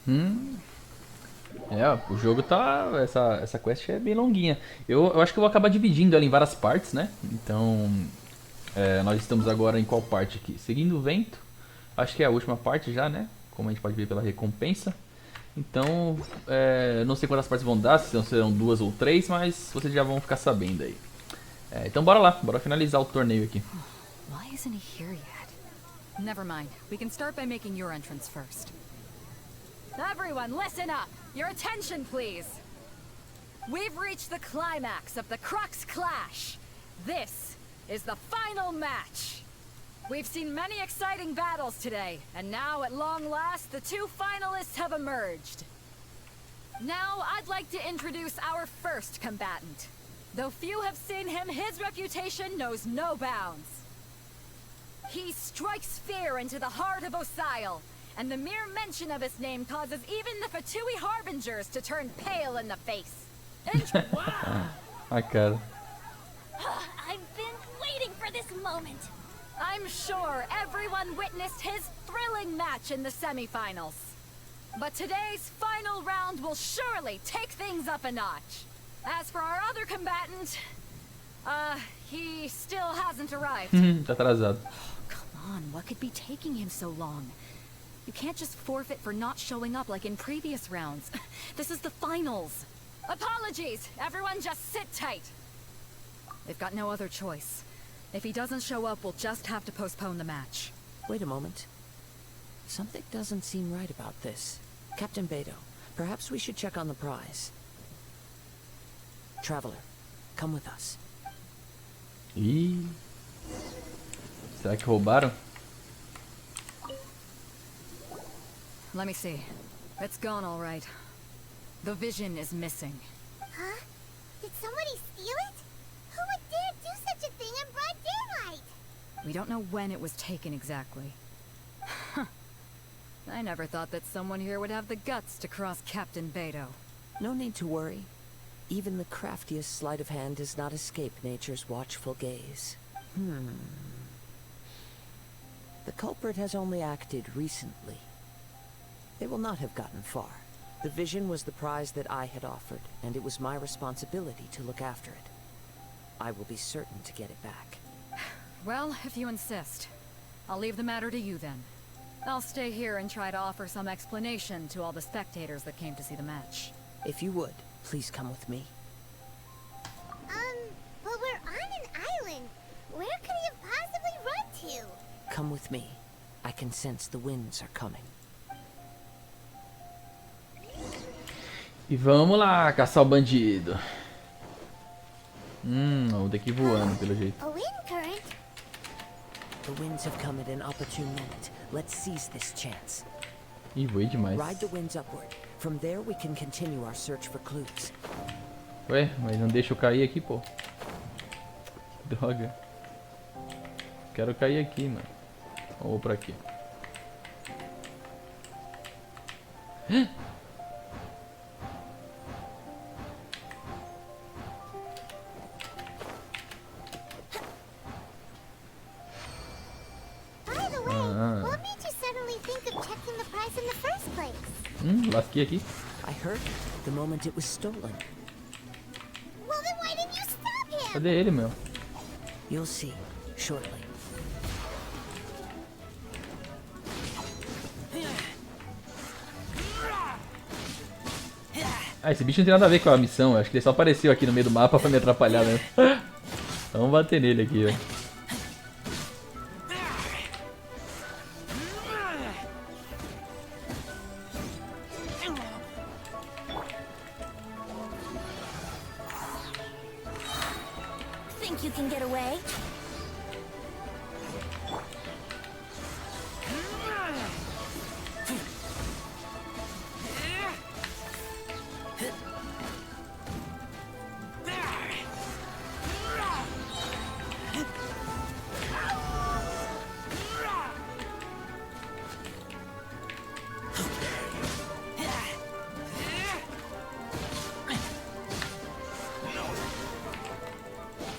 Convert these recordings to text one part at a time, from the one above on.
Hum, o jogo tá. Essa quest é bem longuinha. Eu acho que eu vou acabar dividindo ela em várias partes, né? Então, nós estamos agora em qual parte aqui? Seguindo o vento. Acho que é a última parte já, né? Como a gente pode ver pela recompensa. Então, não sei quantas partes vão dar, se serão duas ou três, mas vocês já vão ficar sabendo aí. Então bora lá, bora finalizar o torneio aqui. Why isn't he here yet? Never mind. We can start by making your entrance first. Everyone, listen up! Your attention, please! We've reached the climax of the Crux Clash. This is the final match. We've seen many exciting battles today, and now at long last, the two finalists have emerged. Now, I'd like to introduce our first combatant. Though few have seen him, his reputation knows no bounds. He strikes fear into the heart of Osile, and the mere mention of his name causes even the Fatui Harbingers to turn pale in the face. Wow! Ai, cara. I've been waiting for this moment. I'm sure everyone witnessed his thrilling match in the semifinals. But today's final round will surely take things up a notch. As for our other combatant, he still hasn't arrived. Tá atrasado. Come on, what could be taking him so long? You can't just forfeit for not showing up like in previous rounds. This is the finals. Apologies, everyone just sit tight. They've got no other choice. If he doesn't show up, we'll just have to postpone the match. Wait a moment. Something doesn't seem right about this. Captain Beto, perhaps we should check on the prize. Traveler, come with us. Ih. Será que roubaram? Let me see. It's gone all right. The vision is missing. Huh? Did somebody steal it? Who would dare do such a thing in broad daylight? We don't know when it was taken exactly. I never thought that someone here would have the guts to cross Captain Beto. No need to worry. Even the craftiest sleight of hand does not escape nature's watchful gaze. The culprit has only acted recently. They will not have gotten far. The vision was the prize that I had offered, and it was my responsibility to look after it. I will be certain to get it back. Well, if you insist. I'll leave the matter to you then. I'll stay here and try to offer some explanation to all the spectators that came to see the match. If you would, please come with me. But we're on an island. Where could he have possibly run to? Come with me. I can sense the winds are coming. E vamos lá, caçar o bandido. Vou ter que ir voando, pelo jeito. A wind current? The winds have come at an opportune moment. Let's seize this chance. Ih, voei demais. Ride the winds upward. From there we can continue our search for clues. Ué, mas não deixa eu cair aqui, pô. Droga. Quero cair aqui, mano. Ou pra quê? By the way, what made you suddenly think of checking the price in the first place? Lasquei aqui. I heard the moment it was stolen. Well, then why didn't you stop him? Cadê ele, meu? You'll see shortly. Ah, esse bicho não tem nada a ver com a missão. Eu acho que ele só apareceu aqui no meio do mapa pra me atrapalhar, né? Então vamos bater nele aqui, ó. Think you can get away?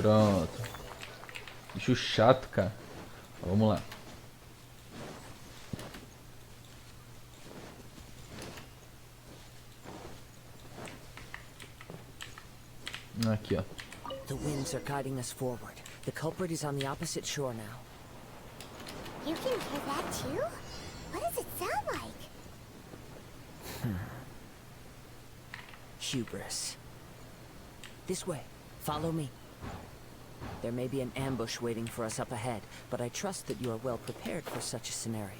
Pronto. Bicho chato, cara. Vamos lá. Aqui, ó. The winds are guiding us forward. The culprit is on the opposite shore now. You can hear that too? What does it sound like? Hubris. This way. Follow me. There may be an ambush waiting for us up ahead, but I trust that you are well prepared for such a scenario.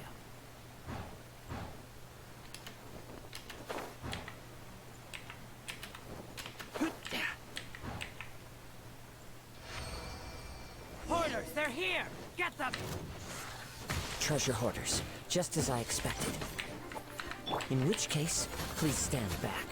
Hoarders, they're here! Get them! Treasure hoarders, just as I expected. In which case, please stand back.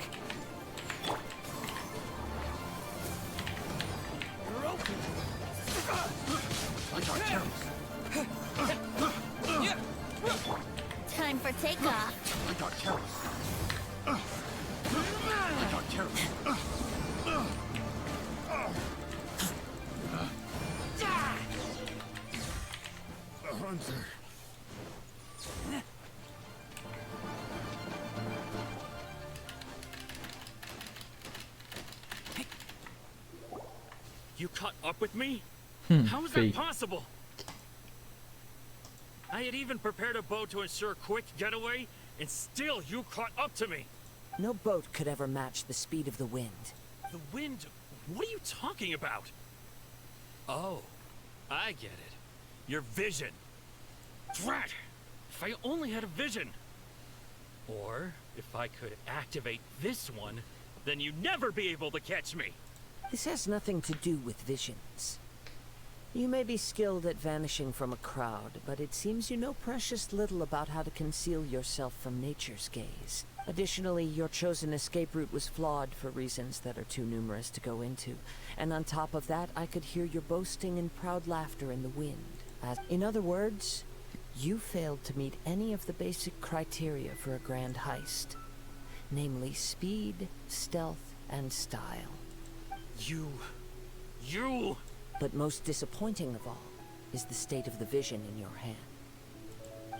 Time for takeoff. You caught up with me? How is that Fake. possible? I had even prepared a boat to ensure a quick getaway, and still you caught up to me. No boat could ever match the speed of the wind. The wind? What are you talking about? Oh, I get it. Your vision. Drat! If I only had a vision. Or, if I could activate this one, then you'd never be able to catch me. This has nothing to do with visions. You may be skilled at vanishing from a crowd, but it seems you know precious little about how to conceal yourself from nature's gaze. Additionally, your chosen escape route was flawed for reasons that are too numerous to go into. And on top of that, I could hear your boasting and proud laughter in the wind. In other words, you failed to meet any of the basic criteria for a grand heist. Namely, speed, stealth, and style. You... But most disappointing of all is the state of the vision in your hand.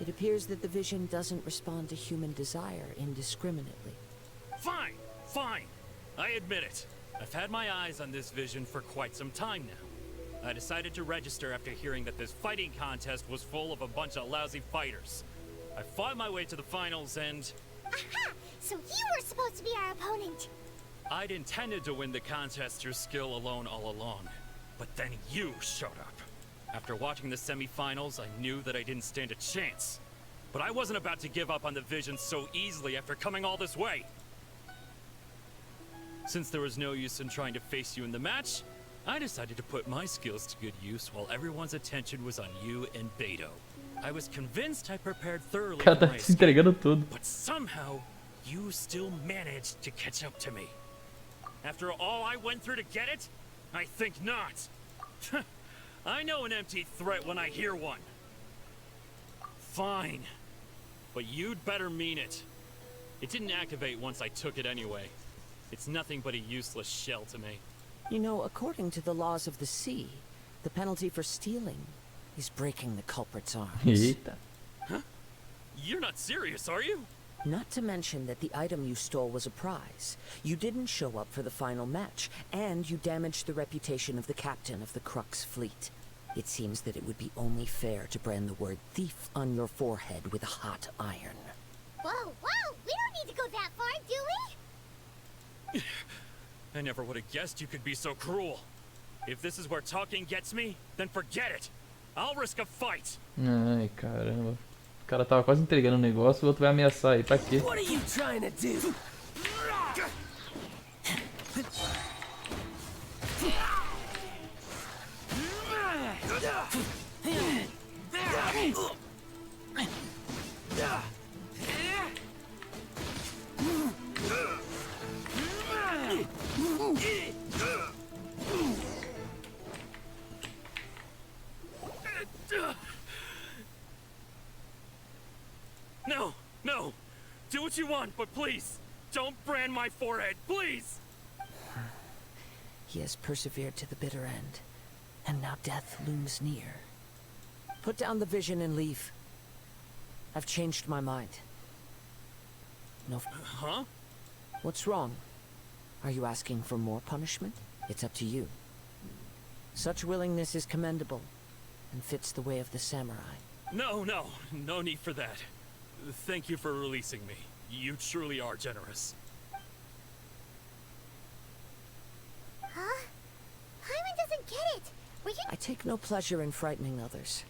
It appears that the vision doesn't respond to human desire indiscriminately. Fine, fine. I admit it. I've had my eyes on this vision for quite some time now. I decided to register after hearing that this fighting contest was full of a bunch of lousy fighters. I fought my way to the finals and... Aha! So you were supposed to be our opponent. I'd intended to win the contest through skill alone all along. But then you showed up. After watching the semifinals, I knew that I didn't stand a chance. But I wasn't about to give up on the vision so easily after coming all this way. Since there was no use in trying to face you in the match, I decided to put my skills to good use while everyone's attention was on you and Beto. I was convinced I prepared thoroughly O cara for tá my se escape, entregando tudo. but somehow, you still managed to catch up to me. After all I went through to get it? I think not. I know an empty threat when I hear one. Fine. But you'd better mean it. It didn't activate once I took it anyway. It's nothing but a useless shell to me. You know, according to the laws of the sea, the penalty for stealing is breaking the culprit's arms. Eita. You're not serious, are you? Not to mention that the item you stole was a prize. You didn't show up for the final match, and you damaged the reputation of the captain of the Crux fleet. It seems that it would be only fair to brand the word thief on your forehead with a hot iron. Whoa, whoa! We don't need to go that far, do we? I never would have guessed you could be so cruel. If this is where talking gets me, then forget it. I'll risk a fight. Ai, caramba. O cara tava quase entregando o negócio, o outro vai ameaçar aí. Pra quê? What are you trying to do? No, no. Do what you want, but please, don't brand my forehead, please. He has persevered to the bitter end, and now death looms near. Put down the vision and leave. I've changed my mind. No. Huh? What's wrong? Are you asking for more punishment? It's up to you. Such willingness is commendable, and fits the way of the samurai. No need for that. Thank you for releasing me. You truly are generous. Huh? Paimon doesn't get it. We can... I take no pleasure in frightening others.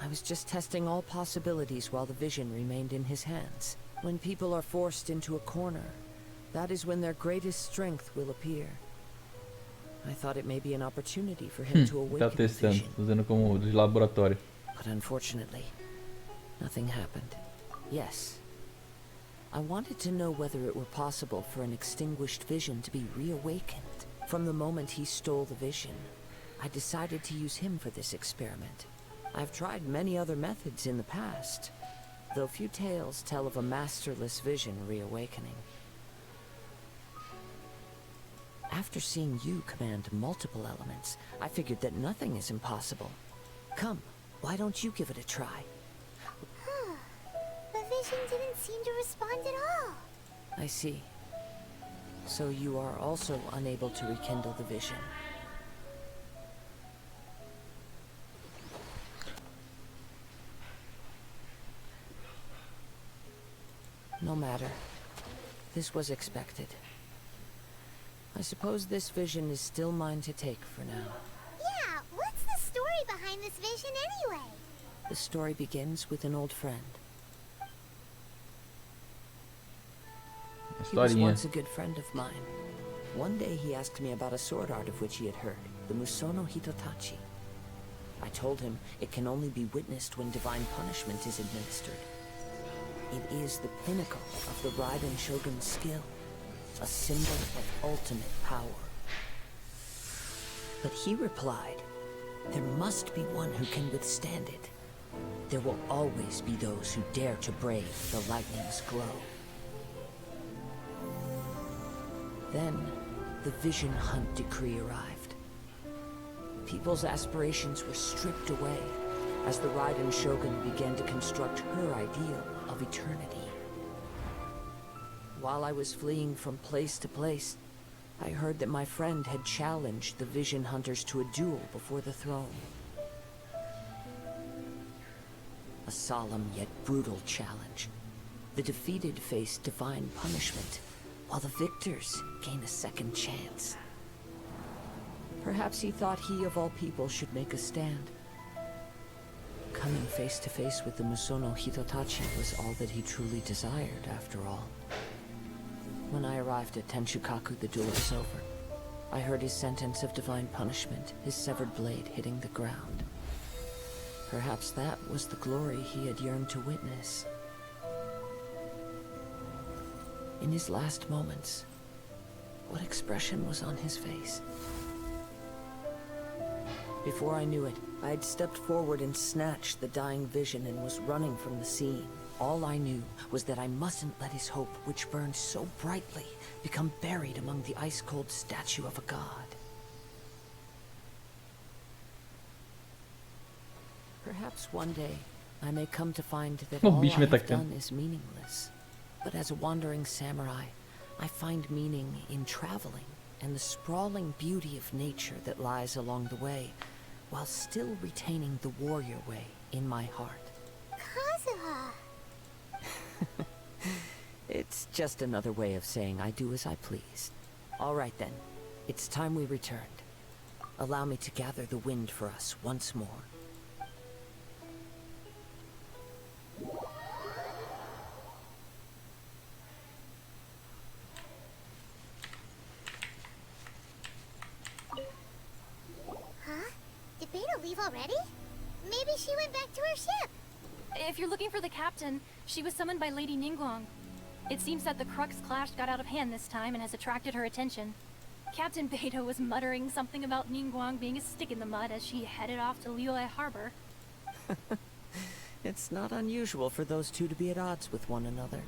I was just testing all possibilities while the vision remained in his hands. When people are forced into a corner, that is when their greatest strength will appear. I thought it may be an opportunity for him to Tá awaken the testando, vision. usando como de laboratório. But unfortunately, nothing happened. Yes. I wanted to know whether it were possible for an extinguished vision to be reawakened. From the moment he stole the vision, I decided to use him for this experiment. I've tried many other methods in the past, though few tales tell of a masterless vision reawakening. After seeing you command multiple elements, I figured that nothing is impossible. Come, why don't you give it a try? The vision didn't seem to respond at all. I see. So you are also unable to rekindle the vision. No matter. This was expected. I suppose this vision is still mine to take for now. Yeah, what's the story behind this vision anyway? The story begins with an old friend. He was Historinha. once a good friend of mine. One day he asked me about a sword art of which he had heard, the Musono Hitotachi. I told him it can only be witnessed when divine punishment is administered. It is the pinnacle of the Raiden Shogun's skill, a symbol of ultimate power. But he replied, there must be one who can withstand it. There will always be those who dare to brave the lightning's glow. Then, the Vision Hunt decree arrived. People's aspirations were stripped away as the Raiden Shogun began to construct her ideal of eternity. While I was fleeing from place to place, I heard that my friend had challenged the Vision Hunters to a duel before the throne. A solemn yet brutal challenge. The defeated face divine punishment, while the victors gain a second chance. Perhaps he thought he of all people should make a stand. Coming face to face with the Musono Hitotachi was all that he truly desired, after all. When I arrived at Tenshukaku, the duel was over. I heard his sentence of divine punishment, his severed blade hitting the ground. Perhaps that was the glory he had yearned to witness. In his last moments, what expression was on his face? Before I knew it, I had stepped forward and snatched the dying vision and was running from the scene. All I knew was that I mustn't let his hope, which burned so brightly, become buried among the ice-cold statue of a god. Perhaps one day, I may come to find that all I bicho me have atacando. done is meaningless. But as a wandering samurai, I find meaning in traveling and the sprawling beauty of nature that lies along the way, while still retaining the warrior way in my heart. Kazuha. It's just another way of saying I do as I please. All right then, it's time we returned. Allow me to gather the wind for us once more. Huh? Did Beta leave already? Maybe she went back to her ship. If you're looking for the captain, she was summoned by Lady Ningguang. It seems that the Crux clash got out of hand this time and has attracted her attention. Captain Beto was muttering something about Ningguang being a stick in the mud as she headed off to Liyue Harbor. It's not unusual for those two to be at odds with one another.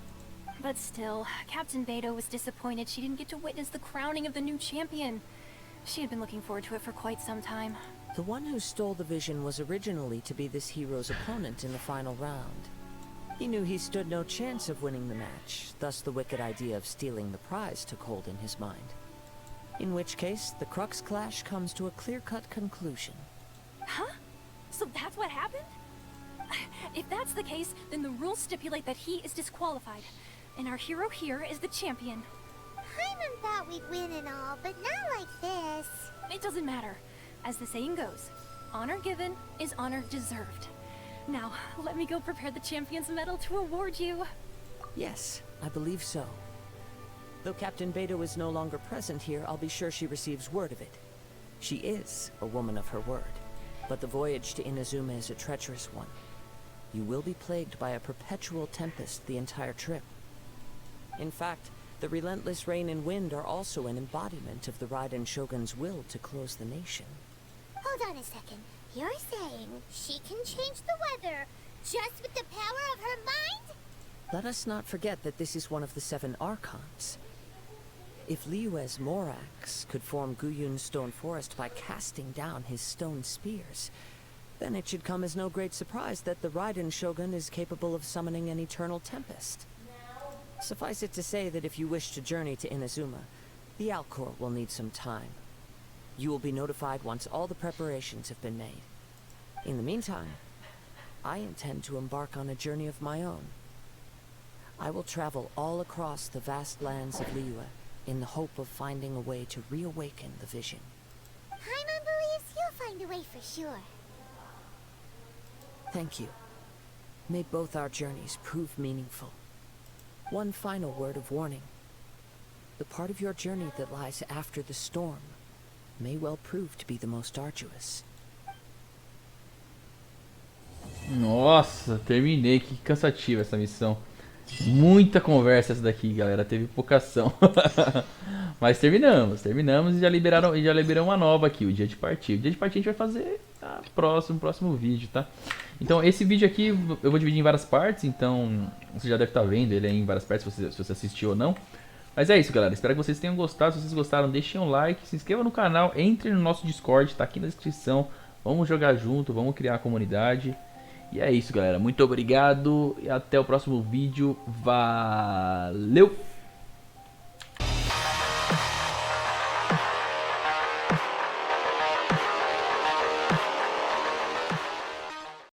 But still, Captain Beto was disappointed she didn't get to witness the crowning of the new champion. She had been looking forward to it for quite some time. The one who stole the vision was originally to be this hero's opponent in the final round. He knew he stood no chance of winning the match, thus the wicked idea of stealing the prize took hold in his mind. In which case, the Crux clash comes to a clear-cut conclusion. Huh? So that's what happened? If that's the case, then the rules stipulate that he is disqualified. And our hero here is the champion. Paimon thought we'd win and all, but not like this. It doesn't matter. As the saying goes, honor given is honor deserved. Now, let me go prepare the champion's medal to award you. Yes, I believe so. Though Captain Beto is no longer present here, I'll be sure she receives word of it. She is a woman of her word, but the voyage to Inazuma is a treacherous one. You will be plagued by a perpetual tempest the entire trip. In fact, the relentless rain and wind are also an embodiment of the Raiden Shogun's will to close the nation. Hold on a second. You're saying she can change the weather just with the power of her mind? Let us not forget that this is one of the 7 Archons. If Liyue's Morax could form Guyun's stone forest by casting down his stone spears, then it should come as no great surprise that the Raiden Shogun is capable of summoning an eternal tempest. Suffice it to say that if you wish to journey to Inazuma, the Alcor will need some time. You will be notified once all the preparations have been made. In the meantime, I intend to embark on a journey of my own. I will travel all across the vast lands of Liyue in the hope of finding a way to reawaken the vision. Paimon believes you'll find a way for sure. Thank you. May both our journeys prove meaningful. One final word of warning. The part of your journey that lies after the storm may well prove to be the most arduous. Nossa, terminei. Que cansativa essa missão. Muita conversa essa daqui, galera. Teve pouca ação. Mas terminamos e já liberaram uma nova aqui, o dia de partida. O dia de partida a gente vai fazer próximo vídeo, tá? Então esse vídeo aqui eu vou dividir em várias partes, então você já deve estar vendo ele aí em várias partes, se você assistiu ou não. Mas é isso, galera. Espero que vocês tenham gostado. Se vocês gostaram, deixem um like, se inscreva no canal, entre no nosso Discord, tá aqui na descrição. Vamos jogar junto, vamos criar a comunidade. E é isso, galera. Muito obrigado e até o próximo vídeo. Valeu!